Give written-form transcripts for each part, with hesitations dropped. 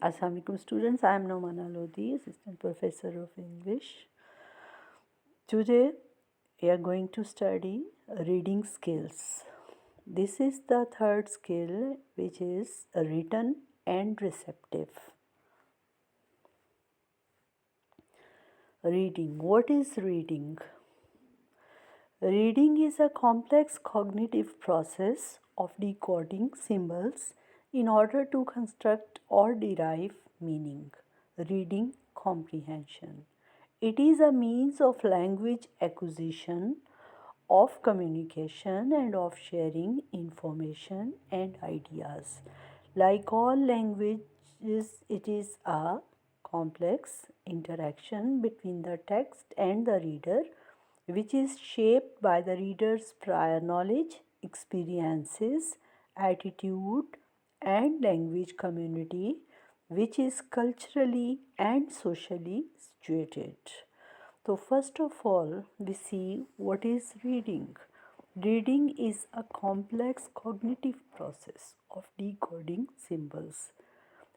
Assalamu alaikum students, I am Nomana Lodi, Assistant Professor of English. Today we are going to study reading skills. This is the third skill, which is written and receptive. Reading. What is reading? Reading is a complex cognitive process of decoding symbols in order to construct or derive meaning. Reading comprehension. It is a means of language acquisition, of communication, and of sharing information and ideas. Like all languages, it is a complex interaction between the text and the reader, which is shaped by the reader's prior knowledge, experiences, attitude, and language community, which is culturally and socially situated. So, first of all, we see what is reading. Reading is a complex cognitive process of decoding symbols.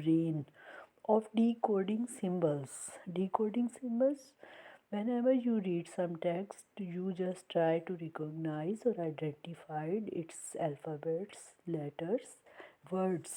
brain of decoding symbols. Decoding symbols, whenever you read some text, you just try to recognize or identify its alphabets, letters, words.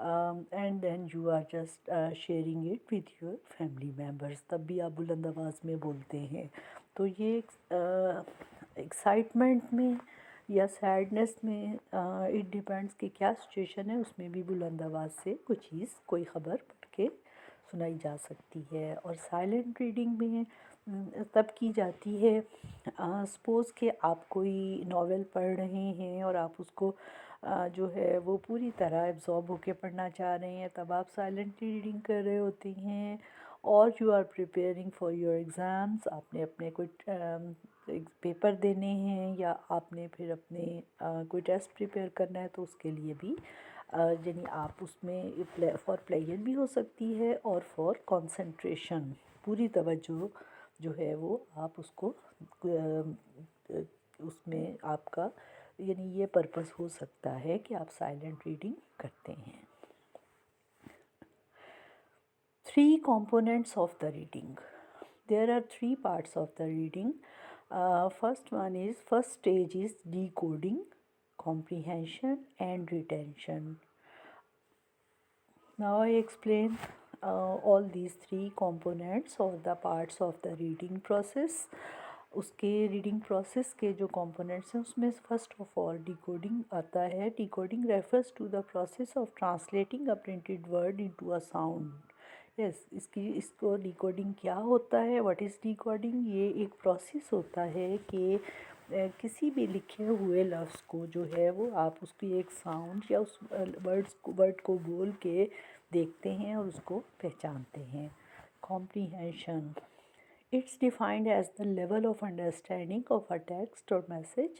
And then you are just sharing it with your family members, تب بھی آپ بلند آواز میں بولتے ہیں. تو یہ ایکسائٹمنٹ میں یا سیڈنس میں اٹ ڈیپینڈس کہ کیا سچویشن ہے، اس میں بھی بلند آواز سے کوئی خبر پڑھ کے سنائی جا سکتی ہے. اور سائلنٹ ریڈنگ میں تب کی جاتی ہے سپوز کہ آپ کوئی ناول پڑھ رہے ہیں اور آپ اس کو جو ہے وہ پوری طرح ایبزارب ہو کے پڑھنا چاہ رہے ہیں، تب آپ سائلنٹلی ریڈنگ کر رہے ہوتے ہیں. اور you are preparing for your exams, آپ نے اپنے کوئی پیپر دینے ہیں یا آپ نے پھر اپنے کوئی ٹیسٹ پریپیئر کرنا ہے، تو اس کے لیے بھی یعنی آپ اس میں فار پلیئر بھی ہو سکتی ہے اور فار کنسنٹریشن، پوری توجہ جو ہے وہ آپ اس کو اس میں آپ کا یعنی یہ پرپس ہو سکتا ہے کہ آپ سائلنٹ ریڈنگ کرتے ہیں. 3 components of the reading. There are 3 parts of the reading. First stage is decoding, comprehension and retention. Now I explain all these 3 components or the parts of the reading process. اس کے reading process کے جو components ہیں اس میں first of all decoding آتا ہے. Decoding refers to the process of translating a printed word into a sound. Yes, اس کو decoding کیا ہوتا ہے، واٹ از ڈیکوڈنگ؟ یہ ایک پروسیس ہوتا ہے کہ کسی بھی لکھے ہوئے لفظ کو جو ہے وہ آپ اس کی ایک ساؤنڈ یا اس ورڈ کو بول کے دیکھتے ہیں اور اس کو پہچانتے ہیں. Comprehension, it's defined as the level of understanding of a text or message.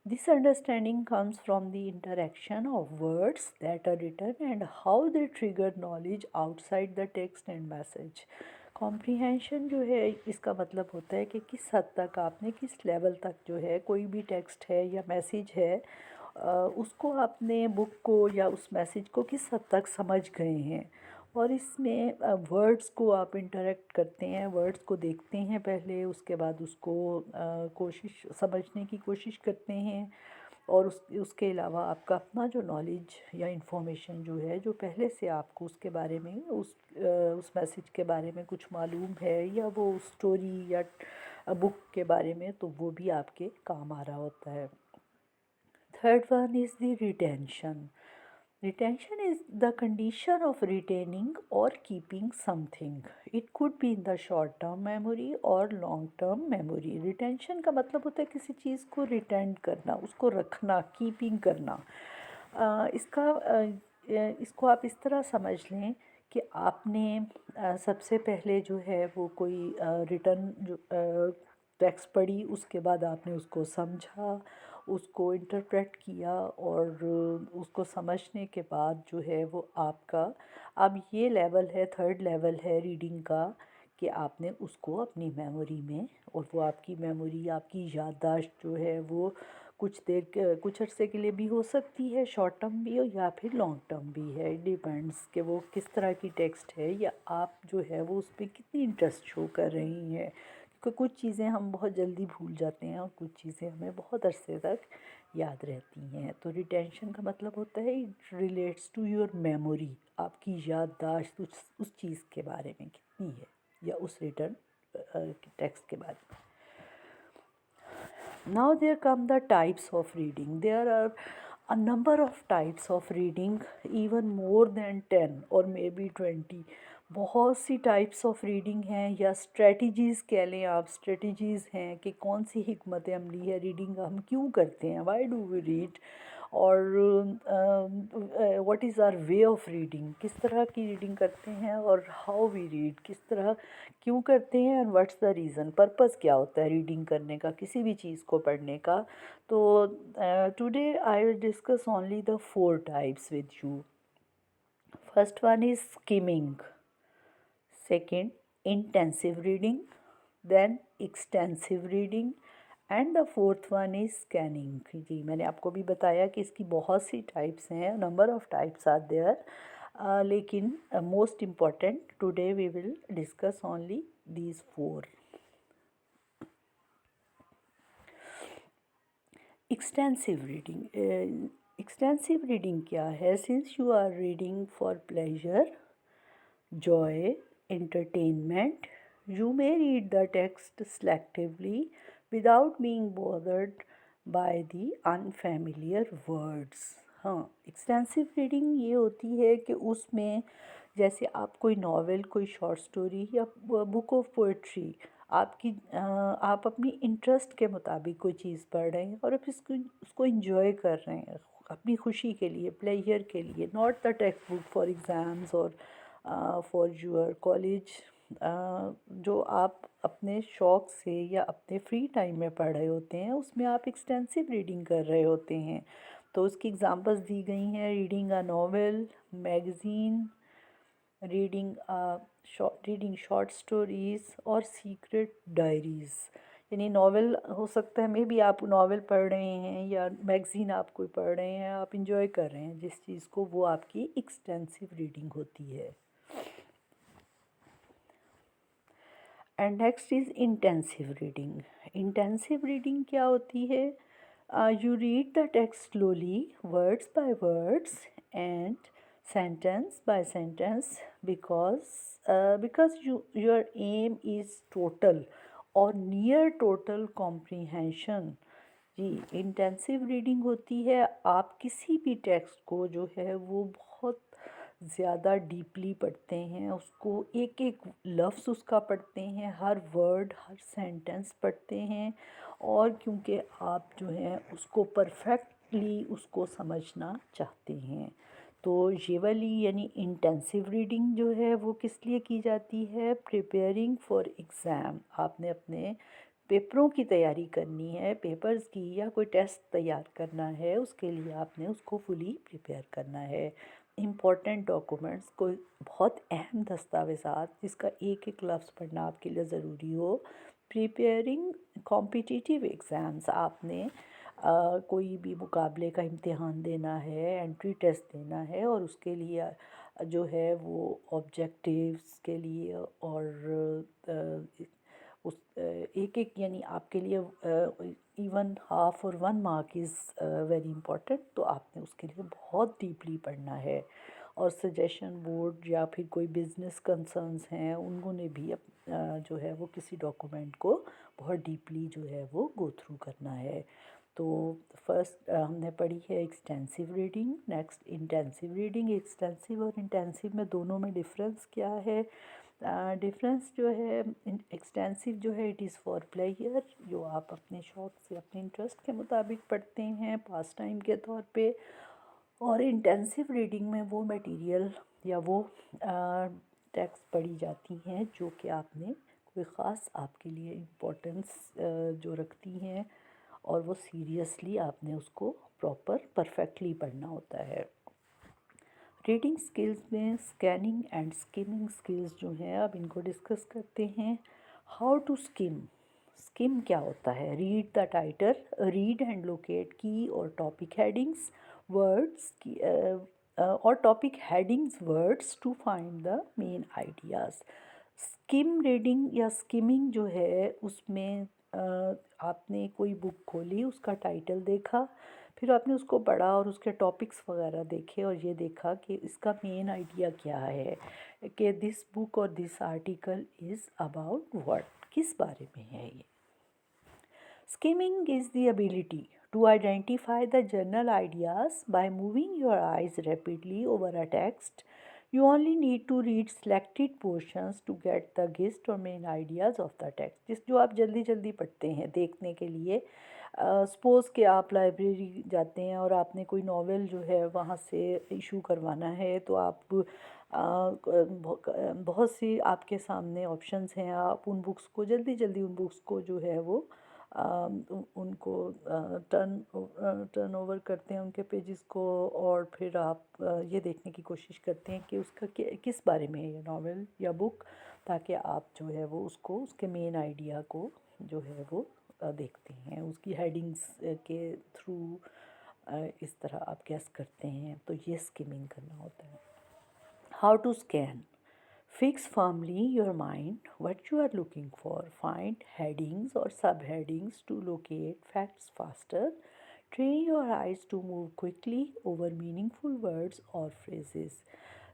This understanding comes from the interaction of words that are written and how they trigger knowledge outside the text and message. Comprehension جو ہے اس کا مطلب ہوتا ہے کہ کس حد تک آپ نے کس لیول تک جو ہے کوئی بھی ٹیکسٹ ہے یا میسیج ہے اس کو آپ نے بک کو یا اس میسیج کو کس حد تک سمجھ گئے ہیں. اور اس میں ورڈز کو آپ انٹریکٹ کرتے ہیں، ورڈز کو دیکھتے ہیں پہلے، اس کے بعد اس کو سمجھنے کی کوشش کرتے ہیں. اور اس کے علاوہ آپ کا اپنا جو نالج یا انفارمیشن جو ہے جو پہلے سے آپ کو اس کے بارے میں اس میسیج کے بارے میں کچھ معلوم ہے یا وہ اسٹوری یا بک کے بارے میں، تو وہ بھی آپ کے کام آ رہا ہوتا ہے. Third one is the retention. Retention is the condition of retaining or keeping something. It could be in the short term memory or long term memory. Retention کا مطلب ہوتا ہے کسی چیز کو ریٹینڈ کرنا، اس کو رکھنا، کیپنگ کرنا. اس کو آپ اس طرح سمجھ لیں کہ آپ نے سب سے پہلے جو ہے وہ کوئی ریٹن جو ٹیکسٹ پڑھی، اس کے بعد آپ نے اس کو سمجھا، اس کو انٹرپریٹ کیا، اور اس کو سمجھنے کے بعد جو ہے وہ آپ کا اب یہ لیول ہے، تھرڈ لیول ہے ریڈنگ کا کہ آپ نے اس کو اپنی میموری میں، اور وہ آپ کی میموری، آپ کی یادداشت جو ہے وہ کچھ عرصے کے لیے بھی ہو سکتی ہے، شارٹ ٹرم بھی ہو یا پھر لانگ ٹرم بھی ہے. اٹ ڈیپینڈس کہ وہ کس طرح کی ٹیکسٹ ہے یا آپ جو ہے وہ اس پہ کتنی انٹرسٹ شو کر رہی ہیں. کیونکہ کچھ چیزیں ہم بہت جلدی بھول جاتے ہیں اور کچھ چیزیں ہمیں بہت عرصے تک یاد رہتی ہیں. تو ریٹینشن کا مطلب ہوتا ہے it relates to your memory, آپ کی یادداشت اس چیز کے بارے میں کتنی ہے یا اس ریٹن ٹیکسٹ کے بارے میں. Now there come the types of reading. There are a number of types of reading, even more than 10 or maybe 20. بہت سی ٹائپس آف ریڈنگ ہیں یا اسٹریٹجیز کہہ لیں آپ، اسٹریٹجیز ہیں کہ کون سی حکمت عملی ہے ریڈنگ ہم کیوں کرتے ہیں، وائی ڈو وی ریڈ، اور what is our way of reading, کس طرح کی ریڈنگ کرتے ہیں، اور ہاؤ وی ریڈ، کس طرح کیوں کرتے ہیں، and what's the reason, purpose کیا ہوتا ہے ریڈنگ کرنے کا، کسی بھی چیز کو پڑھنے کا. تو today I will discuss only the 4 types with you. First one is skimming, second intensive reading, then extensive reading, and the fourth one is scanning. جی میں نے آپ کو بھی بتایا کہ اس کی بہت سی ٹائپس ہیں، number of types are there, لیکن most important today we will discuss only these 4. Extensive reading, extensive reading کیا ہے؟ Since you are reading for pleasure, joy, entertainment, you may read the text selectively without being bothered by the unfamiliar words. ہاں، extensive reading یہ ہوتی ہے کہ اس میں جیسے آپ کوئی ناول، کوئی شارٹ سٹوری یا بک آف پوئٹری، آپ اپنی انٹرسٹ کے مطابق کوئی چیز پڑھ رہے ہیں اور آپ اس کو انجوائے کر رہے ہیں اپنی خوشی کے لیے، پلیجر کے لیے، not the text book for exams اور فار یور کالج، جو آپ اپنے شوق سے یا اپنے فری ٹائم میں پڑھ رہے ہوتے ہیں، اس میں آپ ایکسٹینسو ریڈنگ کر رہے ہوتے ہیں۔ تو اس کی اگزامپلس دی گئی ہیں: reading a novel, magazine, reading short stories اور سیکرٹ ڈائریز۔ یعنی ناول ہو سکتا ہے، مے بی آپ ناول پڑھ رہے ہیں یا میگزین آپ کوئی پڑھ رہے ہیں، آپ انجوائے کر رہے ہیں جس چیز کو، وہ آپ کی ایکسٹینسو ریڈنگ ہوتی ہے۔ And next is intensive reading. Intensive reading کیا ہوتی ہے؟ You read the text slowly, words by words and sentence by sentence because your aim is total or near total comprehension۔ جی، انٹینسو ریڈنگ ہوتی ہے آپ کسی بھی ٹیکسٹ کو جو ہے وہ بہت زیادہ ڈیپلی پڑھتے ہیں، اس کو ایک ایک لفظ اس کا پڑھتے ہیں، ہر ورڈ، ہر سینٹنس پڑھتے ہیں، اور کیونکہ آپ جو ہیں اس کو پرفیکٹلی اس کو سمجھنا چاہتے ہیں۔ تو یہ والی یعنی انٹینسو ریڈنگ جو ہے وہ کس لیے کی جاتی ہے؟ Preparing for exam. آپ نے اپنے پیپروں کی تیاری کرنی ہے، پیپرز کی، یا کوئی ٹیسٹ تیار کرنا ہے، اس کے لیے آپ نے اس کو فلی پریپیئر کرنا ہے۔ امپورٹنٹ ڈاکومنٹس، کوئی بہت اہم دستاویزات جس کا ایک ایک لفظ پڑھنا آپ کے لیے ضروری ہو۔ پریپیئرنگ کمپیٹیٹیو ایگزامس، آپ نے کوئی بھی مقابلے کا امتحان دینا ہے، انٹری ٹیسٹ دینا ہے، اور اس کے لیے جو ہے وہ آبجیکٹیوز کے لیے اور اس ایک ایک یعنی آپ کے لیے ایون ہاف اور 1 مارک از ویری امپورٹنٹ، تو آپ نے اس کے لیے بہت ڈیپلی پڑھنا ہے۔ اور سجیشن بورڈ یا پھر کوئی بزنس کنسرنز ہیں، انہوں نے بھی جو ہے وہ کسی ڈاکومنٹ کو بہت ڈیپلی جو ہے وہ گو تھرو کرنا ہے۔ تو فرسٹ ہم نے پڑھی ہے extensive reading, next intensive reading. Extensive اور انٹینسو میں دونوں میں ڈفرینس کیا ہے؟ ڈفرینس جو ہے، ایکسٹینسو جو ہے اٹ از فار پلیئر، جو آپ اپنے شوق سے، اپنے انٹرسٹ کے مطابق پڑھتے ہیں پاس ٹائم کے طور پہ، اور انٹینسو ریڈنگ میں وہ میٹیریل یا وہ ٹیکسٹ پڑھی جاتی ہیں جو کہ آپ نے کوئی خاص آپ کے لیے امپورٹنس جو رکھتی ہیں، اور وہ سیریسلی آپ نے اس کو پرفیکٹلی پڑھنا ہوتا ہے۔ ریڈنگ سکلز میں اسکیننگ اینڈ اسکمنگ سکلز جو ہیں، اب ان کو ڈسکس کرتے ہیں۔ How to skim. اسکم کیا ہوتا ہے؟ Read the title, read and locate key or topic headings words key or topic headings words to find the main ideas. Skim reading یا اسکمنگ جو ہے، اس میں آپ نے کوئی بک کھولی، اس کا ٹائٹل دیکھا، پھر آپ نے اس کو پڑھا اور اس کے ٹاپکس وغیرہ دیکھے، اور یہ دیکھا کہ اس کا مین آئیڈیا کیا ہے، کہ دس بک اور this article is about what, کس بارے میں ہے یہ۔ Skimming is the ability to identify the general ideas by moving your eyes rapidly over a text. You only need to read selected portions to get the gist or main ideas of the text. جس جو آپ جلدی جلدی پڑھتے ہیں دیکھنے کے لیے، سپوز کہ آپ لائبریری جاتے ہیں اور آپ نے کوئی ناول جو ہے وہاں سے ایشو کروانا ہے، تو آپ بہت سی آپ کے سامنے آپشنز ہیں، آپ ان بکس کو جلدی ان بکس کو جو ہے وہ ان کو ٹرن اوور کرتے ہیں، ان کے پیجز کو، اور پھر آپ یہ دیکھنے کی کوشش کرتے ہیں کہ اس کا کس بارے میں ہے یہ ناول یا بک، تاکہ آپ جو ہے وہ اس کو، اس کے مین آئیڈیا کو جو ہے وہ دیکھتے ہیں، اس کی ہیڈنگس کے تھرو اس طرح آپ گیس کرتے ہیں۔ تو یہ اسکمنگ کرنا ہوتا ہے۔ How to scan. Fix firmly your mind what you are looking for. Find headings or subheadings to locate facts faster. Train your eyes to move quickly over meaningful words or phrases.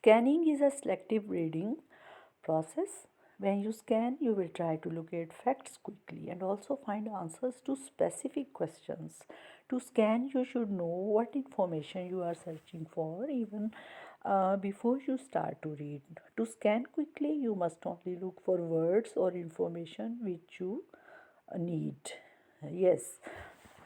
Scanning is a selective reading process. When you scan, you will try to locate facts quickly and also find answers to specific questions. To scan, you should know what information you are searching for even before you start to read. To scan quickly, you must only look for words or information which you need. Yes,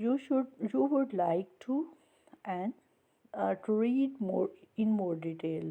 you would like to and to read more in more detail।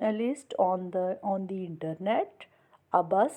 a list on the internet, a bus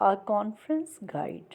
a conference guide।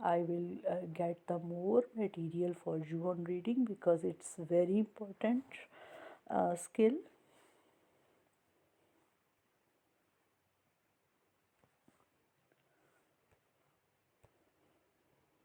I will get the more material for you on reading because it's very important skill